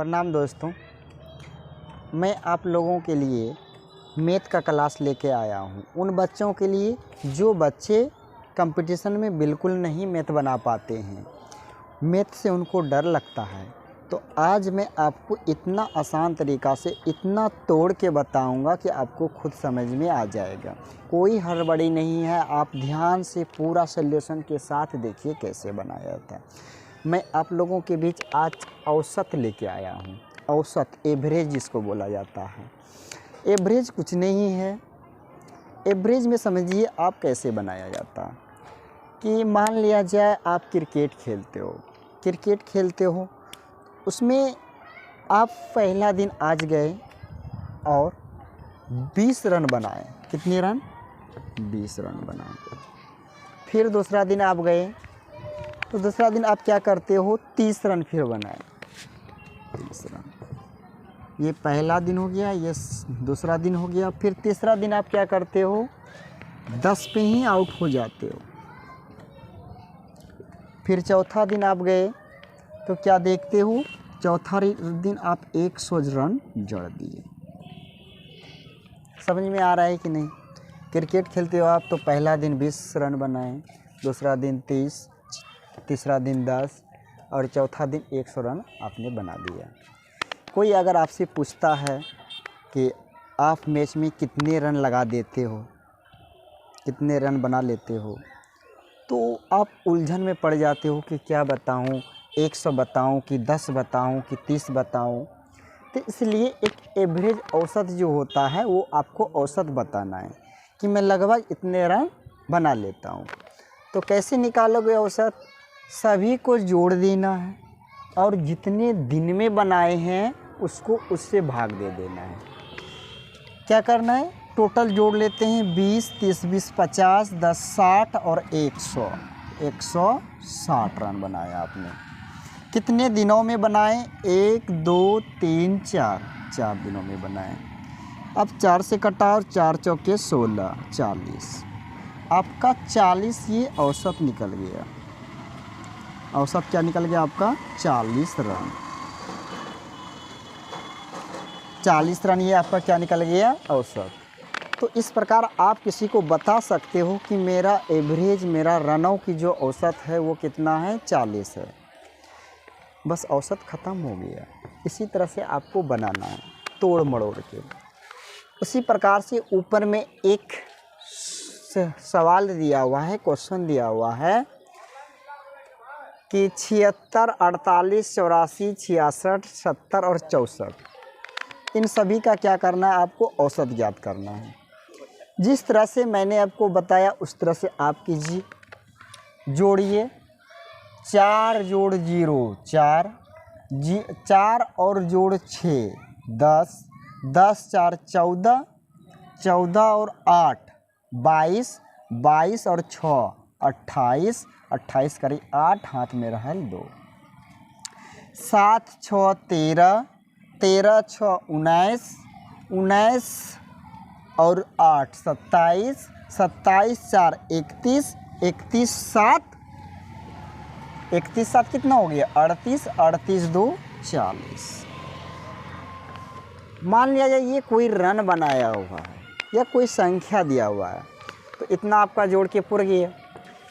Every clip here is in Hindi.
प्रणाम दोस्तों, मैं आप लोगों के लिए मैथ का क्लास लेके आया हूँ। उन बच्चों के लिए जो बच्चे कंपटीशन में बिल्कुल नहीं मैथ बना पाते हैं, मैथ से उनको डर लगता है। तो आज मैं आपको इतना आसान तरीक़ा से इतना तोड़ के बताऊंगा कि आपको खुद समझ में आ जाएगा। कोई हड़बड़ी नहीं है, आप ध्यान से पूरा सॉल्यूशन के साथ देखिए कैसे बनाया जाता है। मैं आप लोगों के बीच आज औसत लेके आया हूँ। औसत, एवरेज जिसको बोला जाता है। एवरेज कुछ नहीं है। एवरेज में समझिए आप कैसे बनाया जाता है कि मान लिया जाए आप क्रिकेट खेलते हो, उसमें आप पहला दिन आज गए और 20 रन बनाए। कितने रन? 20 रन बनाए। फिर दूसरा दिन आप गए तो दूसरा दिन आप क्या करते हो? 30 रन फिर बनाए। 30 रन, ये पहला दिन हो गया, ये दूसरा दिन हो गया। फिर तीसरा दिन आप क्या करते हो? 10 पे ही आउट हो जाते हो। फिर चौथा दिन आप गए तो क्या देखते हो? चौथा दिन आप 100 रन जड़ दिए। समझ में आ रहा है कि नहीं? क्रिकेट खेलते हो आप तो पहला दिन 20 रन बनाए, दूसरा दिन 30, तीसरा दिन 10 और चौथा दिन 100 रन आपने बना दिया। कोई अगर आपसे पूछता है कि आप मैच में कितने रन लगा देते हो, कितने रन बना लेते हो, तो आप उलझन में पड़ जाते हो कि क्या बताऊं, 100 बताऊं कि 10 बताऊं कि 30 बताऊं। तो इसलिए एक एवरेज औसत जो होता है वो आपको औसत बताना है कि मैं लगभग इतने रन बना लेता हूं। तो कैसे निकालोगे औसत? सभी को जोड़ देना है और जितने दिन में बनाए हैं उसको उससे भाग दे देना है। क्या करना है? टोटल जोड़ लेते हैं। 20, 30, 20, 50, 10, 60 और 100। 160 रन बनाए आपने। कितने दिनों में बनाए? 1, 2, 3, 4 दिनों में बनाए। अब 4 से कटा और 4 चौके 16, 40। आपका 40 ये औसत निकल गया। औसत क्या निकल गया आपका? 40 रन। 40 रन ये आपका क्या निकल गया? औसत। तो इस प्रकार आप किसी को बता सकते हो कि मेरा एवरेज, मेरा रनों की जो औसत है वो कितना है? 40 है। बस औसत ख़त्म हो गया। इसी तरह से आपको बनाना है, तोड़ मड़ोड़ के। उसी प्रकार से ऊपर में एक सवाल दिया हुआ है, क्वेश्चन दिया हुआ है कि 76, 48, 84, 66, 70 और 64, इन सभी का क्या करना है? आपको औसत ज्ञात करना है। जिस तरह से मैंने आपको बताया उस तरह से आप कीजिए। जोड़िए। 4 जोड़ 0 4, 4 और जोड़ 6 10, 10 4 14, 14 और 8 22, 22 और 6 28, 28 करी 8, हाथ में रहल 2, 7 6 13, 13 6 19, 19 और 8 27, 27 4 31, 31 7, 31 7 कितना हो गया? 38, 38 2 40। मान लिया जाए ये कोई रन बनाया हुआ है या कोई संख्या दिया हुआ है, तो इतना आपका जोड़ के पुर गया।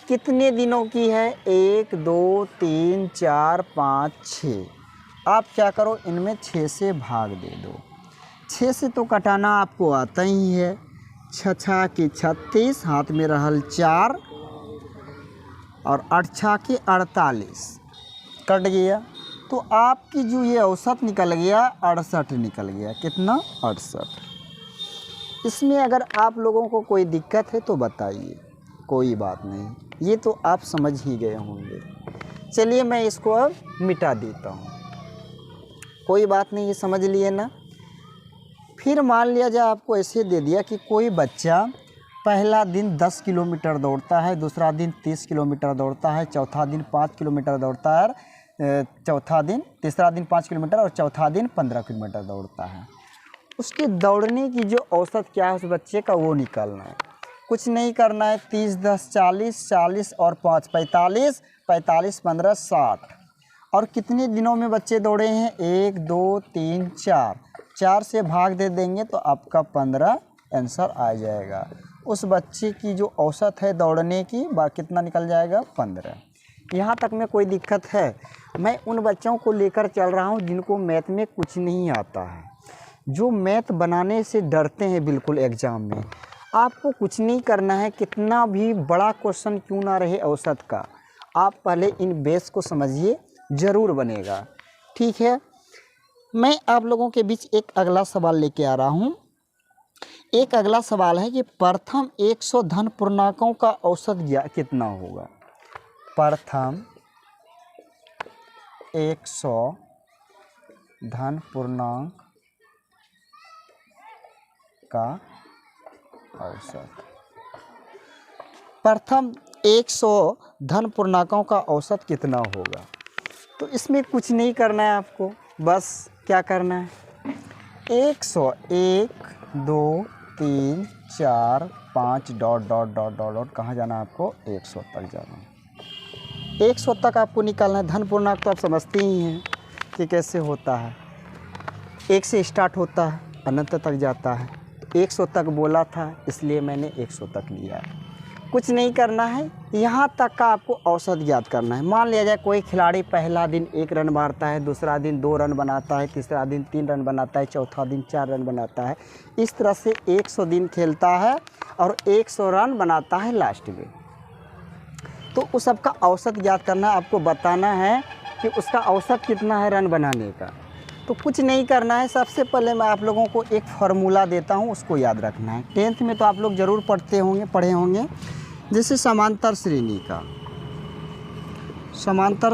कितने दिनों की है? 1 2 3 4 5 6। आप क्या करो? इनमें 6 से भाग दे दो। 6 से तो कटाना आपको आता ही है। 6 6 की 36, हाथ में रहल 4 और 8 6 की 48, कट गया। तो आपकी जो ये औसत निकल गया 68 निकल गया। कितना? 68। इसमें अगर आप लोगों को कोई दिक्कत है तो बताइए, कोई बात नहीं, ये तो आप समझ ही गए होंगे। चलिए मैं इसको अब मिटा देता हूँ। कोई बात नहीं, ये समझ लिए ना। फिर मान लिया जाए आपको ऐसे दे दिया कि कोई बच्चा पहला दिन 10 किलोमीटर दौड़ता है, दूसरा दिन 30 किलोमीटर दौड़ता है, चौथा दिन 5 किलोमीटर दौड़ता है, तीसरा दिन 5 किलोमीटर और चौथा दिन 15 किलोमीटर दौड़ता है। उसके दौड़ने की जो औसत क्या है उस बच्चे का, वो निकालना है। कुछ नहीं करना है। 30 10 40, 40 और 5 45, 45 15 60 और कितने दिनों में बच्चे दौड़े हैं, 1 2 3 4, 4 से भाग दे देंगे तो आपका 15 आंसर आ जाएगा। उस बच्चे की जो औसत है दौड़ने की कितना निकल जाएगा, 15। यहाँ तक में कोई दिक्कत है? मैं उन बच्चों को लेकर चल रहा हूँ जिनको मैथ में कुछ नहीं आता है, जो मैथ बनाने से डरते हैं बिल्कुल एग्ज़ाम में। आपको कुछ नहीं करना है, कितना भी बड़ा क्वेश्चन क्यों ना रहे औसत का, आप पहले इन बेस को समझिए, ज़रूर बनेगा। ठीक है, मैं आप लोगों के बीच एक अगला सवाल लेके आ रहा हूँ। एक अगला सवाल है कि प्रथम 100 धन पूर्णांकों का औसत कितना होगा। प्रथम 100 धन पूर्णांक का औसत। प्रथम 100 धन पूर्णांकों का औसत कितना होगा? तो इसमें कुछ नहीं करना है आपको, बस क्या करना है, 100 1 2 3 4 5 dot dot dot dot dot, कहाँ जाना है आपको, 100 तक जाना है। 100 तक आपको निकालना है। धन पूर्णांक तो आप समझते ही हैं कि कैसे होता है, 1 से स्टार्ट होता है, अनंत तक जाता है। 100 तक बोला था इसलिए मैंने 100 तक लिया। कुछ नहीं करना है, यहाँ तक का आपको औसत ज्ञात करना है। मान लिया जाए कोई खिलाड़ी पहला दिन 1 रन मारता है, दूसरा दिन 2 रन बनाता है, तीसरा दिन 3 रन बनाता है, चौथा दिन 4 रन बनाता है। इस तरह से 100 दिन खेलता है और 100 रन बनाता है लास्ट में। तो उस सब का औसत ज्ञात करना, आपको बताना है कि उसका औसत कितना है रन बनाने का। तो कुछ नहीं करना है, सबसे पहले मैं आप लोगों को एक फार्मूला देता हूँ, उसको याद रखना है। 10th में तो आप लोग ज़रूर पढ़े होंगे। जैसे समांतर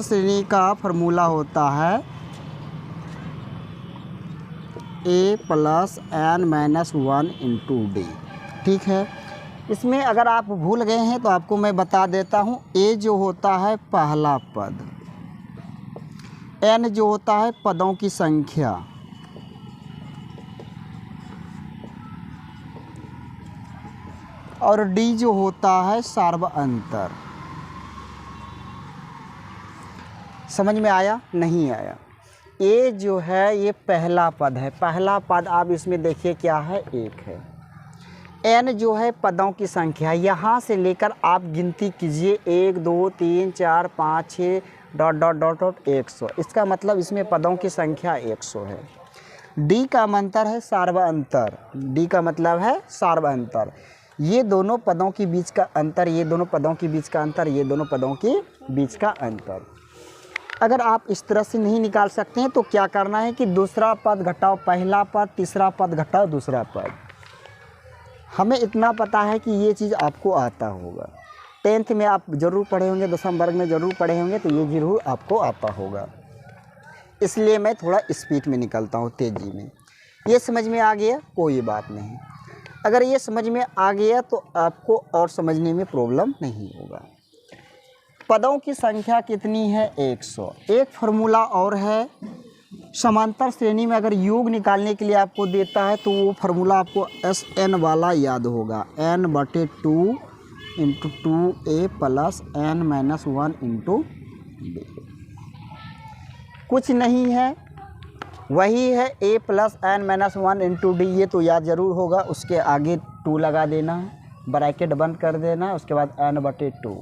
श्रेणी का फार्मूला होता है a + n-1 × d। ठीक है, इसमें अगर आप भूल गए हैं तो आपको मैं बता देता हूँ। a जो होता है पहला पद, n जो होता है पदों की संख्या, और d जो होता है सार्वअंतर। समझ में आया? नहीं आया? a जो है ये पहला पद है, पहला पद आप इसमें देखिए क्या है, 1 है। n जो है पदों की संख्या, यहाँ से लेकर आप गिनती कीजिए 1 2 3 4 5 6 डॉट डॉट डॉट डॉट 100। इसका मतलब इसमें पदों की संख्या 100 है। d का अंतर है सार्वअंतर, d का मतलब है सार्वअंतर। ये दोनों पदों के बीच का अंतर, ये दोनों पदों के बीच का अंतर, ये दोनों पदों के बीच का अंतर। अगर आप इस तरह से नहीं निकाल सकते हैं तो क्या करना है कि दूसरा पद घटाओ पहला पद, तीसरा पद घटाओ दूसरा पद। हमें इतना पता है कि ये चीज़ आपको आता होगा। 10th में आप ज़रूर पढ़े होंगे, 10वीं वर्ग में ज़रूर पढ़े होंगे, तो ये ज़रूर आपको आता होगा। इसलिए मैं थोड़ा स्पीड में निकलता हूँ, तेज़ी में। ये समझ में आ गया? कोई बात नहीं। अगर ये समझ में आ गया तो आपको और समझने में प्रॉब्लम नहीं होगा। पदों की संख्या कितनी है? 100। एक फार्मूला और है, समांतर श्रेणी में अगर योग निकालने के लिए आपको देता है तो वो फार्मूला आपको SN वाला याद होगा, n/2 × 2a + n-1 × b। कुछ नहीं है, वही है a + n-1 × d। ये तो याद ज़रूर होगा। उसके आगे 2 लगा देना है, ब्रैकेट बंद कर देना, उसके बाद n/2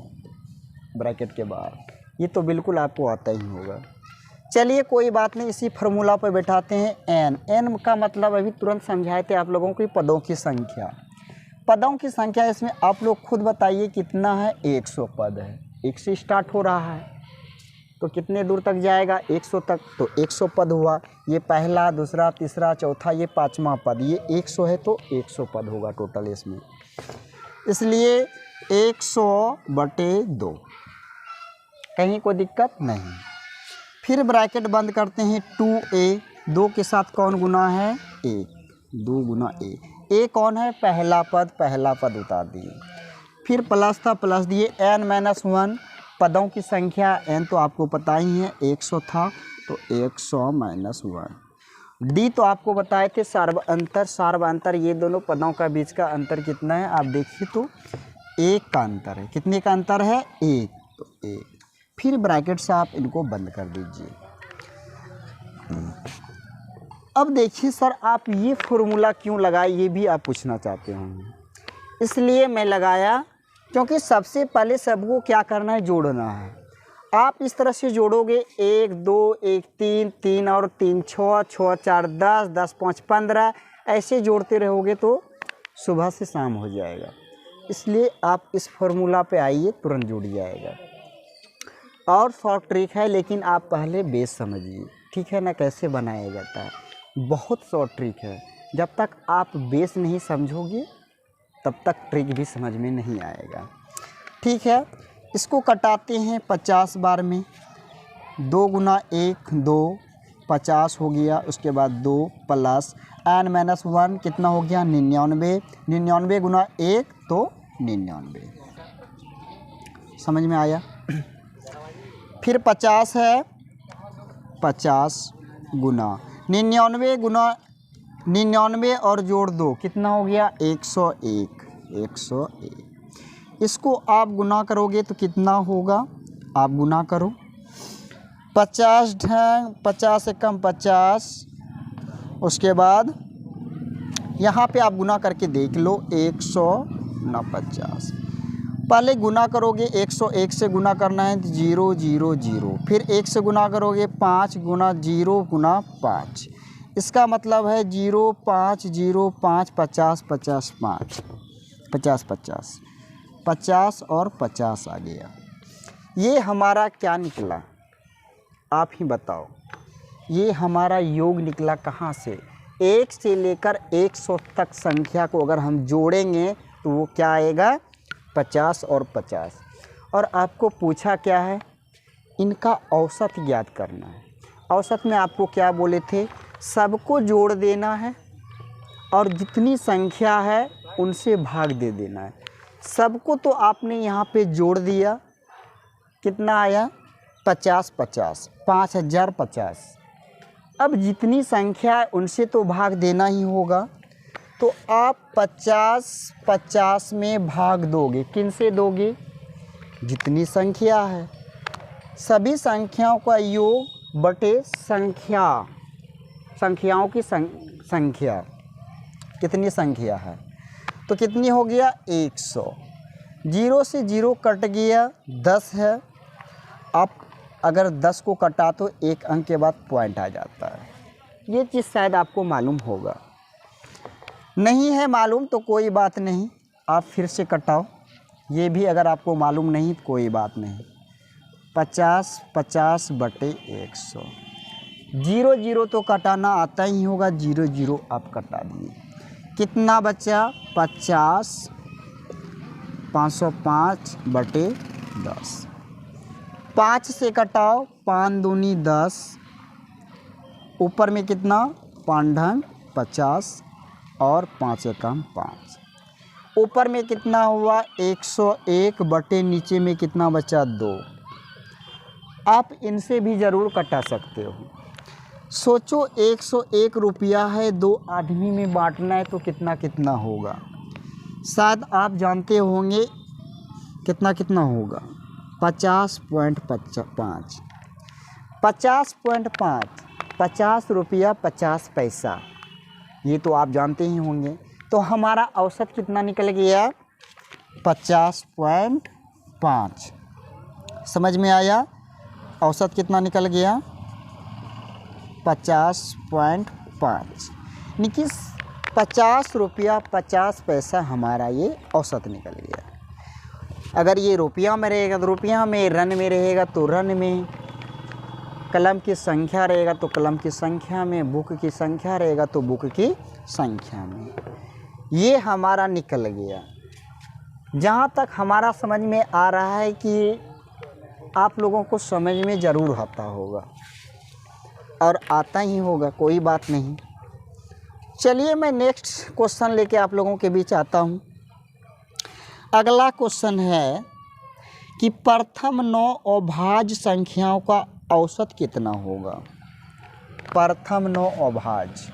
ब्रैकेट के बाहर। ये तो बिल्कुल आपको आता ही होगा। चलिए कोई बात नहीं, इसी फार्मूला पर बैठाते हैं। n का मतलब अभी तुरंत समझाए थे आप लोगों को, पदों की संख्या। पदों की संख्या इसमें आप लोग खुद बताइए कितना है? 100 पद है। 1 से स्टार्ट हो रहा है तो कितने दूर तक जाएगा? 100 तक। तो 100 पद हुआ। ये पहला, दूसरा, तीसरा, चौथा, ये 5वां पद, ये 100 है तो 100 पद होगा टोटल इसमें। इसलिए 100/2। कहीं कोई दिक्कत नहीं। फिर ब्रैकेट बंद करते हैं। 2a, 2 के साथ कौन गुना है? 1, 2 गुना a कौन है? पहला पद उतार दिए। फिर प्लस था, प्लस दिए। n-1 पदों की संख्या, n तो आपको पता ही है 100 था तो 100-1। d तो आपको बताए थे सार्वअंतर। ये दोनों पदों का बीच का अंतर कितना है? आप देखिए तो 1 का अंतर है। कितने का अंतर है? 1। तो 1 फिर ब्रैकेट से आप इनको बंद कर दीजिए। अब देखिए सर, आप ये फॉर्मूला क्यों लगाए, ये भी आप पूछना चाहते होंगे। इसलिए मैं लगाया क्योंकि सबसे पहले सबको क्या करना है, जोड़ना है। आप इस तरह से जोड़ोगे 1 2 1 3 3 और 3 6 6 4 10 10 5 15, ऐसे जोड़ते रहोगे तो सुबह से शाम हो जाएगा। इसलिए आप इस फॉर्मूला पे आइए, तुरंत जुड़ जाएगा। और शॉर्ट ट्रिक है, लेकिन आप पहले बेस समझिए, ठीक है ना, कैसे बनाया जाता है। बहुत शॉर्ट ट्रिक है, जब तक आप बेस नहीं समझोगे तब तक ट्रिक भी समझ में नहीं आएगा, ठीक है। इसको कटाते हैं 50 बार में। 2 गुना 1 2, 50 हो गया। उसके बाद 2 प्लस n-1 कितना हो गया, 99। 99 गुना 1 तो 99। समझ में आया। फिर 50 है, 50 गुना 99 गुना 99 और जोड़ 2 कितना हो गया, 101। 101 इसको आप गुना करोगे तो कितना होगा, आप गुना करो। 50 ढंग 50 से कम 50। उसके बाद यहाँ पे आप गुना करके देख लो, 149। पहले गुना करोगे 101 से गुना करना है, 0 0 0। फिर 1 से गुना करोगे 5 गुना 0 गुना 5। इसका मतलब है 0 5 0 5 50 50 5 50 50 50 और 50 आ गया। ये हमारा क्या निकला, आप ही बताओ। ये हमारा योग निकला कहाँ से। 1 से लेकर 100 तक संख्या को अगर हम जोड़ेंगे तो वो क्या आएगा, 50 और 50। और आपको पूछा क्या है, इनका औसत ज्ञात करना है। औसत में आपको क्या बोले थे, सबको जोड़ देना है और जितनी संख्या है उनसे भाग दे देना है। सबको तो आपने यहाँ पे जोड़ दिया, कितना आया, 50 50 5050। अब जितनी संख्या है उनसे तो भाग देना ही होगा, तो आप 50 50 में भाग दोगे। किन से दोगे, जितनी संख्या है। सभी संख्याओं का योग बटे संख्या, संख्याओं की संख्या, कितनी संख्या है तो कितनी हो गया, 100। 0 से 0 कट गया, 10 है। आप अगर 10 को कटा तो एक अंक के बाद पॉइंट आ जाता है। ये चीज़ शायद आपको मालूम होगा, नहीं है मालूम तो कोई बात नहीं, आप फिर से कटाओ। ये भी अगर आपको मालूम नहीं तो कोई बात नहीं। 50 50 बटे 100। 0 0 तो कटाना आता ही होगा, 0 0 आप कटा दिए। कितना बचा, 50 505 बटे 10। 5 से कटाओ, 5 दूनी 10। ऊपर में कितना, 5 ढंग 50 और 5 एकम 5। ऊपर में कितना हुआ, 101 बटे नीचे में कितना बचा, 2। आप इनसे भी ज़रूर कटा सकते हो। सोचो 101 रुपया है, 2 आदमी में बांटना है तो कितना कितना होगा, शायद आप जानते होंगे कितना कितना होगा, 50.5 50.5 50 रुपया 50 पैसा, ये तो आप जानते ही होंगे। तो हमारा औसत कितना निकल गया, 50.5। समझ में आया, औसत कितना निकल गया, 50.5। यानी 50 रुपया 50 पैसा हमारा ये औसत निकल गया। अगर ये रुपया में रहेगा तो रुपया में, रन में रहेगा तो रन में, कलम की संख्या रहेगा तो कलम की संख्या में, बुक की संख्या रहेगा तो बुक की संख्या में। ये हमारा निकल गया। जहाँ तक हमारा समझ में आ रहा है कि आप लोगों को समझ में ज़रूर आता होगा और आता ही होगा, कोई बात नहीं। चलिए मैं नेक्स्ट क्वेश्चन लेके आप लोगों के बीच आता हूँ। अगला क्वेश्चन है कि प्रथम 9 अभाज्य संख्याओं का औसत कितना होगा। प्रथम 9 अभाज्य,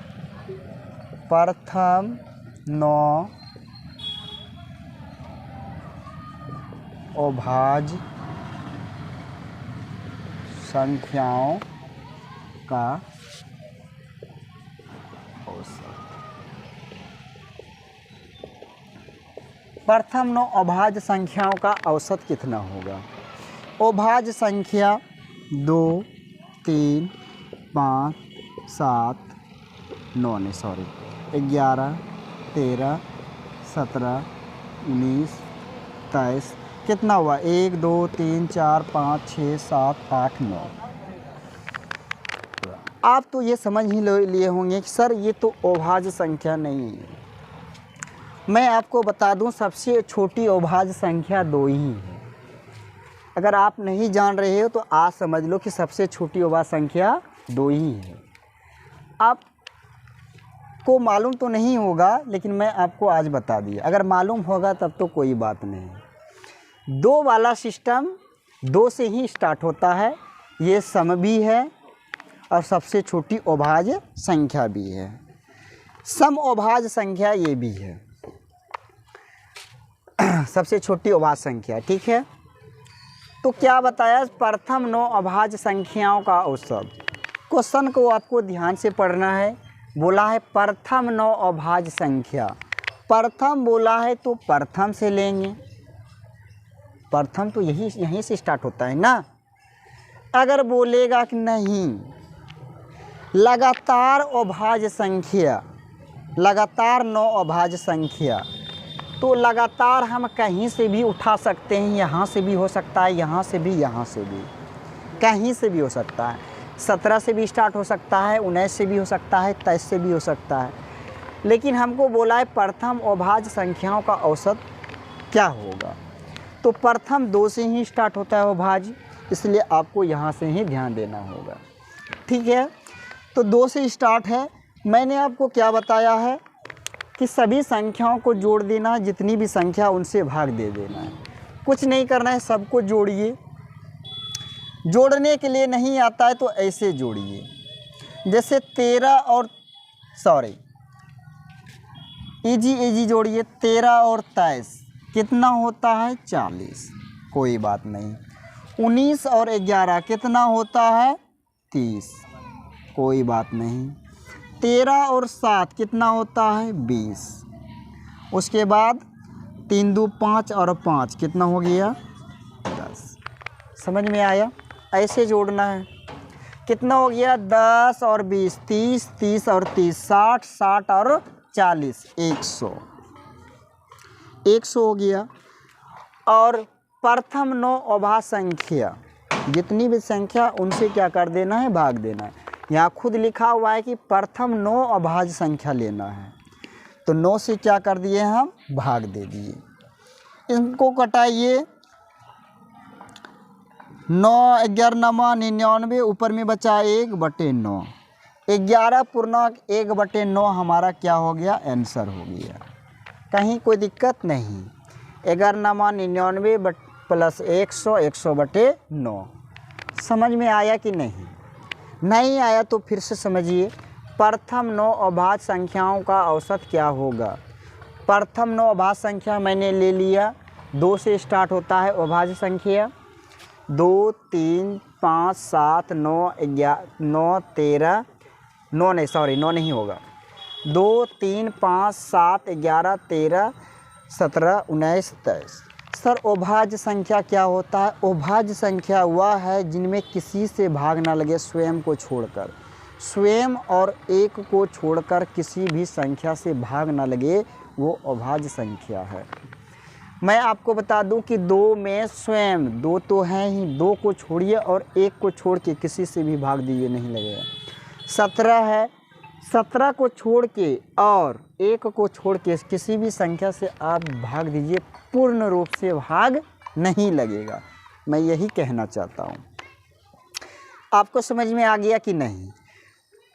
प्रथम 9 अभाज्य संख्याओं का औसत। प्रथम 9 अभाज्य संख्याओं का औसत कितना होगा? अभाज्य संख्या 2, 3, 5, 7, 9 नहीं सॉरी 11, 13, 17, 19, 23 कितना हुआ? 1, 2, 3, 4, 5, 6, 7, 8, 9। आप तो ये समझ ही लिए होंगे कि सर ये तो अभाज्य संख्या नहीं है। मैं आपको बता दूं सबसे छोटी अभाज्य संख्या 2 ही है। अगर आप नहीं जान रहे हो तो आज समझ लो कि सबसे छोटी अभाज्य संख्या 2 ही है। आपको मालूम तो नहीं होगा लेकिन मैं आपको आज बता दिया। अगर मालूम होगा तब तो कोई बात नहीं। 2 वाला सिस्टम 2 से ही स्टार्ट होता है। ये सम भी है और सबसे छोटी अभाज्य संख्या भी है। सम अभाज्य संख्या ये भी है सबसे छोटी अभाज्य संख्या। ठीक है, तो क्या बताया? प्रथम 9 अभाज्य संख्याओं का औसत। क्वेश्चन को आपको ध्यान से पढ़ना है। बोला है प्रथम 9 अभाज्य संख्या। प्रथम बोला है तो प्रथम से लेंगे। प्रथम तो यहीं से स्टार्ट होता है ना। अगर बोलेगा कि नहीं लगातार अभाज्य संख्या, लगातार 9 अभाज्य संख्या, तो लगातार हम कहीं से भी उठा सकते हैं। यहाँ से भी हो सकता है, यहाँ से भी, यहाँ से भी, कहीं से भी हो सकता है। 17 से भी स्टार्ट हो सकता है, 19 से भी हो सकता है, 23 से भी हो सकता है। लेकिन हमको बोला है प्रथम अभाज्य संख्याओं का औसत क्या होगा। तो प्रथम 2 से ही स्टार्ट होता है अभाज्य, इसलिए आपको यहाँ से ही ध्यान देना होगा। ठीक है, तो 2 से स्टार्ट है। मैंने आपको क्या बताया है कि सभी संख्याओं को जोड़ देना, जितनी भी संख्या उनसे भाग दे देना है। कुछ नहीं करना है, सबको जोड़िए। जोड़ने के लिए नहीं आता है तो ऐसे जोड़िए। जैसे 13 और इजी जोड़िए। 13 और 23 कितना होता है? 40। कोई बात नहीं। 19 और 11 कितना होता है? 30। कोई बात नहीं। 13 और 7 कितना होता है? 20। उसके बाद 3 2 5 और 5 कितना हो गया? 10। समझ में आया? ऐसे जोड़ना है। कितना हो गया? 10 और 20 30, 30 और 30 60, 60 और 40 100। 100 हो गया। और प्रथम 9 अभाज्य संख्या, जितनी भी संख्या उनसे क्या कर देना है? भाग देना है। यहाँ खुद लिखा हुआ है कि प्रथम 9 अभाज्य संख्या लेना है, तो 9 से क्या कर दिए हम? भाग दे दिए। इनको कटाइए। 9 11 99, ऊपर में बचा 1/9। 11 पूर्णांक 1/9 हमारा क्या हो गया? आंसर हो गया। कहीं कोई दिक्कत नहीं। 11 99 प्लस 100 100/9। समझ में आया कि नहीं? नहीं आया तो फिर से समझिए। प्रथम 9 अभाज्य संख्याओं का औसत क्या होगा? प्रथम 9 अभाज्य संख्या मैंने ले लिया। 2 से स्टार्ट होता है अभाज्य संख्या। 2 3 5 7 9 11 9 13 9 नहीं सॉरी 9 नहीं होगा। 2 3 5 7 11 13 17 19 23। सर अभाज्य संख्या क्या होता है? अभाज्य संख्या वह है जिनमें किसी से भाग ना लगे, स्वयं को छोड़कर। स्वयं और एक को छोड़कर किसी भी संख्या से भाग ना लगे, वो अभाज्य संख्या है। मैं आपको बता दूं कि 2 में स्वयं 2 तो हैं ही, 2 को छोड़िए और 1 को छोड़ के किसी से भी भाग दीजिए, नहीं लगेगा। 17 है, 17 को छोड़ के और 1 को छोड़ के किसी भी संख्या से आप भाग दीजिए, पूर्ण रूप से भाग नहीं लगेगा। मैं यही कहना चाहता हूँ। आपको समझ में आ गया कि नहीं?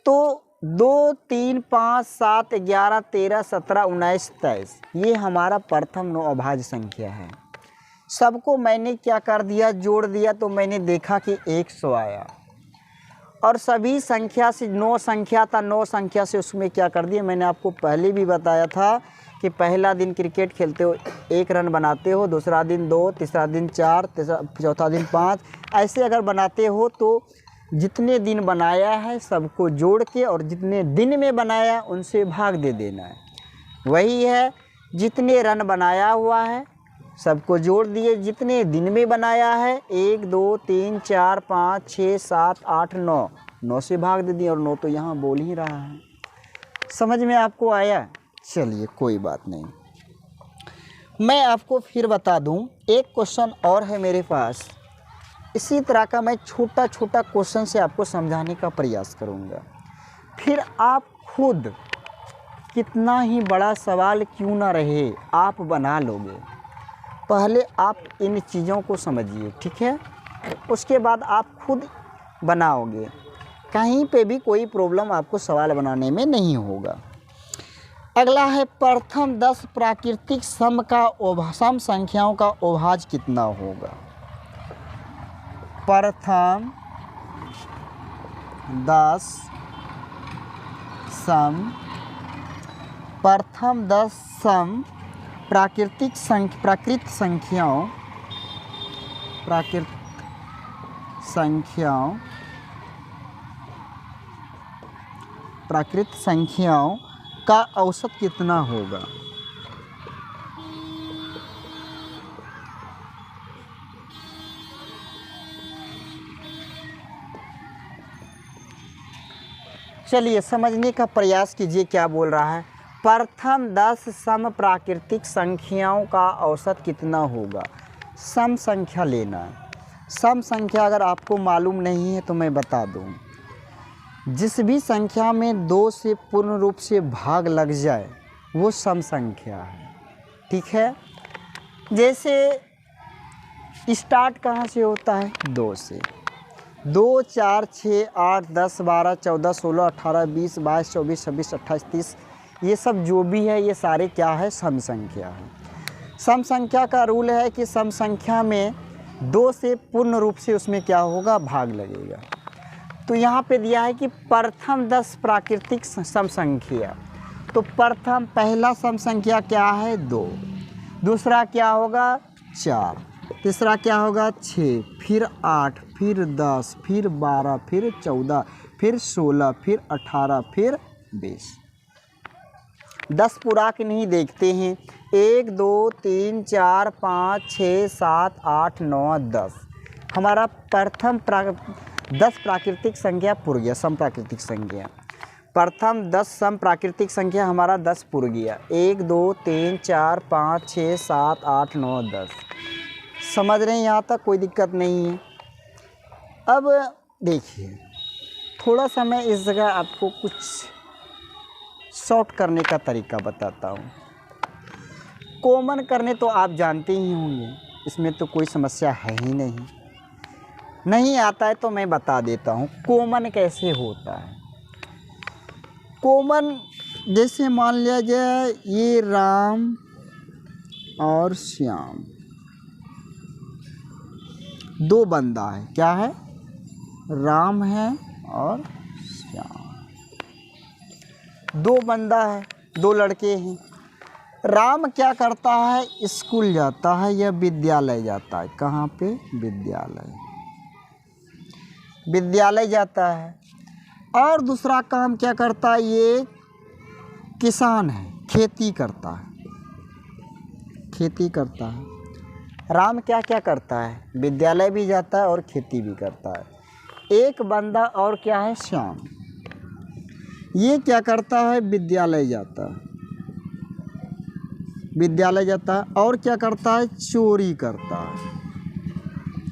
तो 2 3 5 7 11 13 17 19 23 ये हमारा प्रथम 9 अभाज्य संख्या है। सबको मैंने क्या कर दिया? जोड़ दिया। तो मैंने देखा कि 100 आया और सभी संख्या से 9 संख्या था, 9 संख्या से उसमें क्या कर दिया? मैंने आपको पहले भी बताया था कि पहला दिन क्रिकेट खेलते हो 1 रन बनाते हो, दूसरा दिन 2, तीसरा दिन 4, चौथा दिन 5, ऐसे अगर बनाते हो तो जितने दिन बनाया है सबको जोड़ के और जितने दिन में बनाया उनसे भाग दे देना है। वही है, जितने रन बनाया हुआ है सबको जोड़ दिए, जितने दिन में बनाया है 1, 2, 3, 4, 5, 6, 7, 8, 9 से भाग दे दिए और 9 तो यहाँ बोल ही रहा है। समझ में आपको आया? चलिए कोई बात नहीं, मैं आपको फिर बता दूं, एक क्वेश्चन और है मेरे पास। इसी तरह का मैं छोटा छोटा क्वेश्चन से आपको समझाने का प्रयास करूंगा, फिर आप खुद कितना ही बड़ा सवाल क्यों ना रहे आप बना लोगे। पहले आप इन चीज़ों को समझिए, ठीक है, उसके बाद आप खुद बनाओगे, कहीं पे भी कोई प्रॉब्लम आपको सवाल बनाने में नहीं होगा। अगला है, प्रथम 10 प्राकृतिक सम संख्याओं का अभाज्य कितना होगा। प्रथम 10 सम प्राकृत संख्याओं का औसत कितना होगा। चलिए समझने का प्रयास कीजिए क्या बोल रहा है। प्रथम 10 सम प्राकृतिक संख्याओं का औसत कितना होगा। सम संख्या लेना है। सम संख्या अगर आपको मालूम नहीं है तो मैं बता दूं, जिस भी संख्या में 2 से पूर्ण रूप से भाग लग जाए वो सम संख्या है, ठीक है। जैसे स्टार्ट कहाँ से होता है, 2 से। 2, 4, 6, 8, 10, 12, 14, 16, 18, 20, 22, 24, 26, 28, 30, ये सब जो भी है ये सारे क्या है, सम संख्या है। सम संख्या का रूल है कि सम संख्या में 2 से पूर्ण रूप से उसमें क्या होगा, भाग लगेगा। तो यहाँ पे दिया है कि प्रथम 10 प्राकृतिक सम संख्या, तो प्रथम पहला सम संख्या क्या है, 2, दूसरा क्या होगा 4, तीसरा क्या होगा 6, फिर 8, फिर 10, फिर 12, फिर 14, फिर 16, फिर 18, फिर 20। 10 पूरा के नहीं देखते हैं, 1, 2, 3, 4, 5, 6, 7, 8, 9, 10 हमारा प्रथम 10 प्राकृतिक संख्या पुर गया, सम प्राकृतिक संख्या। प्रथम 10 सम प्राकृतिक संख्या हमारा 10 पुर गया। 1, 2, 3, 4, 5, 6, 7, 8, 9, 10। समझ रहे हैं यहाँ तक, कोई दिक्कत नहीं है। अब देखिए, थोड़ा सा मैं इस जगह आपको कुछ शॉर्ट करने का तरीका बताता हूँ। कॉमन करने तो आप जानते ही होंगे, इसमें तो कोई समस्या है ही नहीं। नहीं आता है तो मैं बता देता हूँ कॉमन कैसे होता है। कॉमन जैसे मान लिया जाए ये राम और श्याम, 2 बंदा है, क्या है, राम है और श्याम। 2 बंदा है, 2 लड़के हैं। राम क्या करता है, स्कूल जाता है या विद्यालय जाता है। कहाँ पे, विद्यालय जाता है। और दूसरा काम क्या करता है, ये किसान है, खेती करता है। राम क्या क्या करता है, विद्यालय भी जाता है और खेती भी करता है। एक बंदा और क्या है, श्याम, ये क्या करता है, विद्यालय जाता है और क्या करता है, चोरी करता है।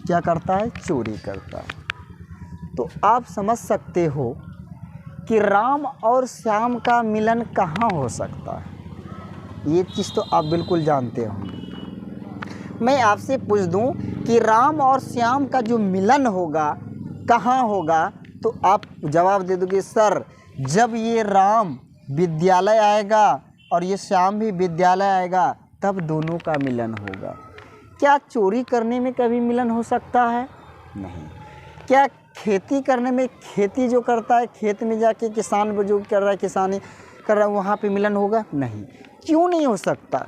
क्या करता है, चोरी करता है। तो आप समझ सकते हो कि राम और श्याम का मिलन कहाँ हो सकता है। ये चीज़ तो आप बिल्कुल जानते होंगे। मैं आपसे पूछ दूं कि राम और श्याम का जो मिलन होगा कहाँ होगा, तो आप जवाब दे दोगे, सर जब ये राम विद्यालय आएगा और ये श्याम भी विद्यालय आएगा तब दोनों का मिलन होगा। क्या चोरी करने में कभी मिलन हो सकता है, नहीं। क्या खेती करने में, खेती जो करता है, खेत में जाके किसान जो कर रहा है, किसानी कर रहा है, वहाँ पे मिलन होगा, नहीं। क्यों नहीं हो सकता?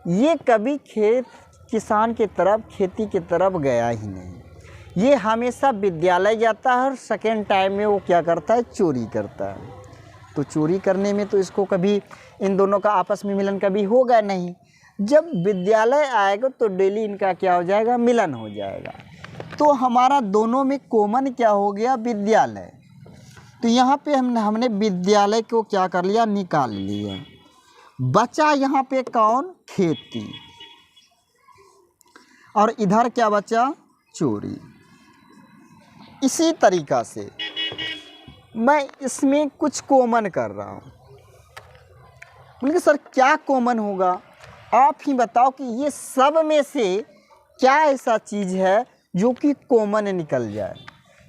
ये कभी किसान की तरफ, खेती की तरफ गया ही नहीं। ये हमेशा विद्यालय जाता है और सेकेंड टाइम में वो क्या करता है, चोरी करता है। तो चोरी करने में तो इसको कभी इन दोनों का आपस में मिलन कभी होगा नहीं। जब विद्यालय आएगा तो डेली इनका क्या हो जाएगा, मिलन हो जाएगा। तो हमारा दोनों में कॉमन क्या हो गया, विद्यालय। तो यहाँ पे हमने विद्यालय को क्या कर लिया, निकाल लिया। बचा यहाँ पे कौन, खेती। और इधर क्या बचा, चोरी। इसी तरीक़ा से मैं इसमें कुछ कॉमन कर रहा हूँ। बोले सर क्या कॉमन होगा, आप ही बताओ कि ये सब में से क्या ऐसा चीज़ है जो कि कॉमन निकल जाए।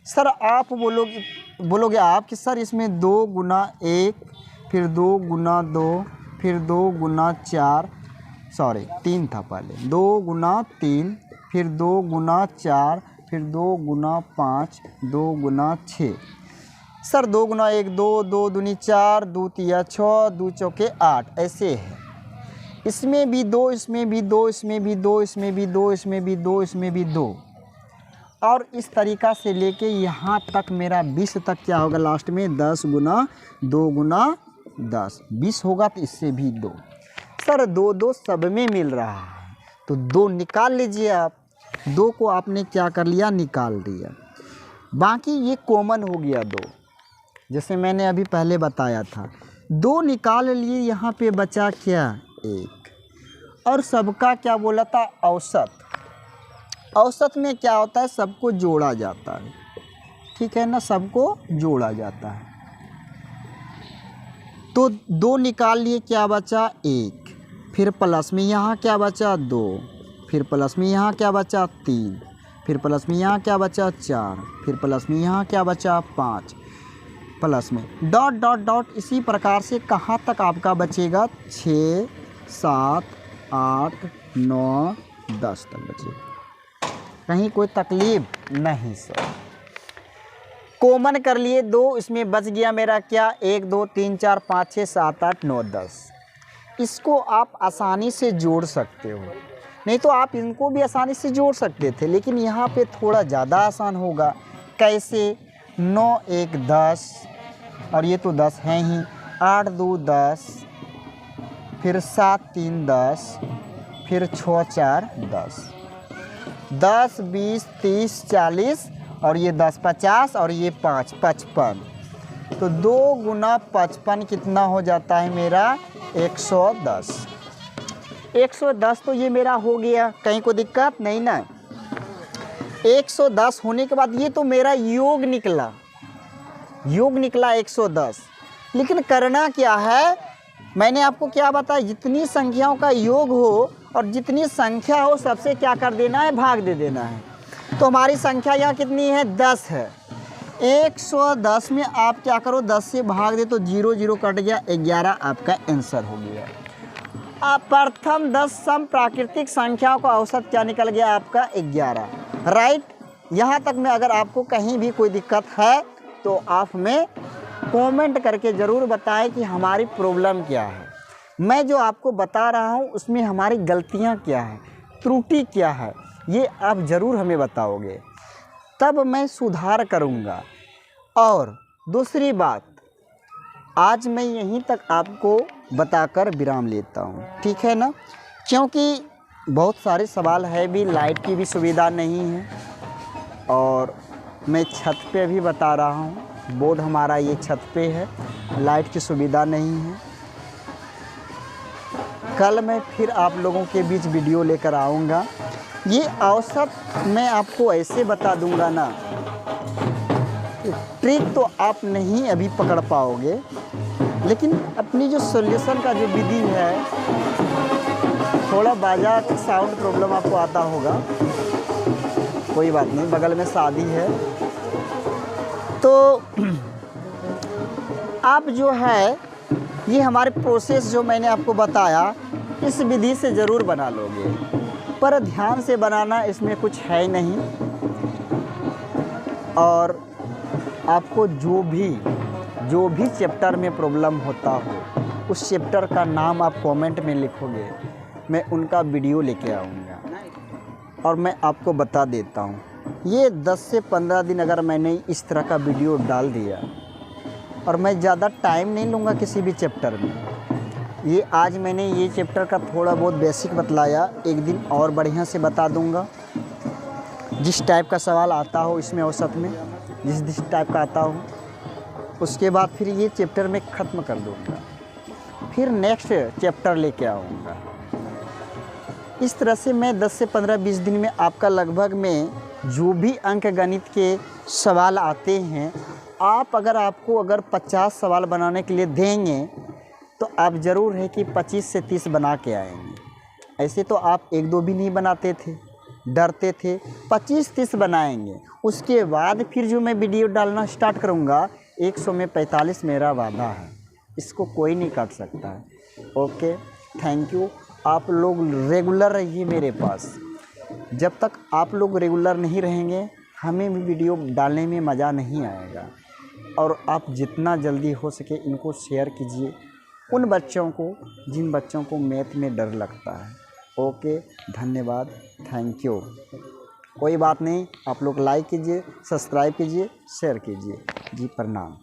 सर आप बोलोगे आप कि सर इसमें 2 गुना 1, फिर 2 गुना 2, फिर 2 गुना 4, सॉरी 3 था पहले, 2 गुना 3, फिर 2 गुना 4, फिर 2 गुना 5, 2 गुना 6। सर 2 गुना 1 2, 2 दूनी 4, 2 तिया 6, 2 चौके 8, ऐसे है। इसमें भी 2, इसमें भी 2, इसमें भी 2, इसमें भी 2, इसमें भी 2, इसमें भी 2, और इस तरीक़ा से लेके यहाँ तक मेरा 20 तक क्या होगा लास्ट में, 10 गुना 2 गुना 10, 20 होगा। तो इससे भी 2। सर 2 2 सब में मिल रहा है, तो 2 निकाल लीजिए आप। 2 को आपने क्या कर लिया, निकाल दिया। बाकी ये कॉमन हो गया 2, जैसे मैंने अभी पहले बताया था। 2 निकाल लिए, यहाँ पे बचा क्या, 1। और सबका क्या बोला था, औसत। औसत में क्या होता है, सबको जोड़ा जाता है, ठीक है ना, सबको जोड़ा जाता है। तो 2 निकाल लिए, क्या बचा, 1। फिर प्लस में यहाँ क्या बचा, 2। फिर प्लस में यहाँ क्या बचा, 3। फिर प्लस में यहाँ क्या बचा, 4। फिर प्लस में यहाँ क्या बचा, 5। प्लस में डॉट डॉट डॉट। इसी प्रकार से कहाँ तक आपका बचेगा, 6 7 8 9 10 तक बचेगा। कहीं कोई तकलीफ नहीं सर। कॉमन कर लिए 2, इसमें बच गया मेरा क्या, 1 2 3 4 5 6 7 8 9 10। इसको आप आसानी से जोड़ सकते हो, नहीं तो आप इनको भी आसानी से जोड़ सकते थे, लेकिन यहाँ पे थोड़ा ज़्यादा आसान होगा। कैसे, 9 1 10, और ये तो 10 है ही, 8 2 10, फिर 7 3 10, फिर 6 4 10, 10 20 30 40, और ये 10 50, और ये 5 55। तो 2 गुना 55 कितना हो जाता है मेरा, 110। 110 तो ये मेरा हो गया, कहीं कोई दिक्कत नहीं ना। 110 होने के बाद ये तो मेरा योग निकला, योग निकला 110। लेकिन करना क्या है, मैंने आपको क्या बताया, जितनी संख्याओं का योग हो और जितनी संख्या हो सबसे क्या कर देना है, भाग दे देना है। तो हमारी संख्या यहाँ कितनी है, 10 है। 110 में आप क्या करो, 10 से भाग दे तो 0 0 कट गया, 11 आपका आंसर हो गया। अब प्रथम 10 सम प्राकृतिक संख्याओं का औसत क्या निकल गया आपका, 11। राइट। यहाँ तक में अगर आपको कहीं भी कोई दिक्कत है तो आप हमें कमेंट करके ज़रूर बताएं कि हमारी प्रॉब्लम क्या है। मैं जो आपको बता रहा हूँ उसमें हमारी गलतियाँ क्या हैं, त्रुटि क्या है, ये आप ज़रूर हमें बताओगे, तब मैं सुधार करूँगा। और दूसरी बात, आज मैं यहीं तक आपको बताकर विराम लेता हूँ, ठीक है ना, क्योंकि बहुत सारे सवाल है भी, लाइट की भी सुविधा नहीं है, और मैं छत पे भी बता रहा हूँ, बोर्ड हमारा ये छत पे है, लाइट की सुविधा नहीं है। कल मैं फिर आप लोगों के बीच वीडियो लेकर आऊँगा। ये औसत मैं आपको ऐसे बता दूँगा ना, ट्रिक तो आप नहीं अभी पकड़ पाओगे, लेकिन अपनी जो सॉल्यूशन का जो विधि है, थोड़ा बाजार साउंड प्रॉब्लम आपको आता होगा, कोई बात नहीं, बगल में शादी है, तो आप जो है ये हमारे प्रोसेस जो मैंने आपको बताया, इस विधि से ज़रूर बना लोगे, पर ध्यान से बनाना, इसमें कुछ है नहीं। और आपको जो भी जो भी चैप्टर में प्रॉब्लम होता हो उस चैप्टर का नाम आप कमेंट में लिखोगे, मैं उनका वीडियो लेके आऊँगा और मैं आपको बता देता हूँ। ये 10 से 15 दिन अगर मैंने इस तरह का वीडियो डाल दिया, और मैं ज़्यादा टाइम नहीं लूँगा किसी भी चैप्टर में। ये आज मैंने ये चैप्टर का थोड़ा बहुत बेसिक बतलाया, एक दिन और बढ़िया से बता दूँगा। जिस टाइप का सवाल आता हो इसमें औसत में जिस टाइप का आता हो, उसके बाद फिर ये चैप्टर में ख़त्म कर दूँगा, फिर नेक्स्ट चैप्टर लेके आऊँगा। इस तरह से मैं 10 से 15-20 दिन में आपका लगभग में जो भी अंक गणित के सवाल आते हैं, आपको अगर 50 सवाल बनाने के लिए देंगे तो आप ज़रूर है कि 25 से 30 बना के आएंगे। ऐसे तो आप 1-2 भी नहीं बनाते थे, डरते थे। 25-30 बनाएंगे, उसके बाद फिर जो मैं वीडियो डालना स्टार्ट करूँगा 100 में 45 मेरा वादा है, इसको कोई नहीं काट सकता है। Okay, thank you. आप लोग रेगुलर रहिए मेरे पास। जब तक आप लोग रेगुलर नहीं रहेंगे हमें भी वीडियो डालने में मज़ा नहीं आएगा। और आप जितना जल्दी हो सके इनको शेयर कीजिए उन बच्चों को जिन बच्चों को मैथ में डर लगता है। ओके, धन्यवाद, थैंक यू। कोई बात नहीं, आप लोग लाइक कीजिए, सब्सक्राइब कीजिए, शेयर कीजिए। जी प्रणाम।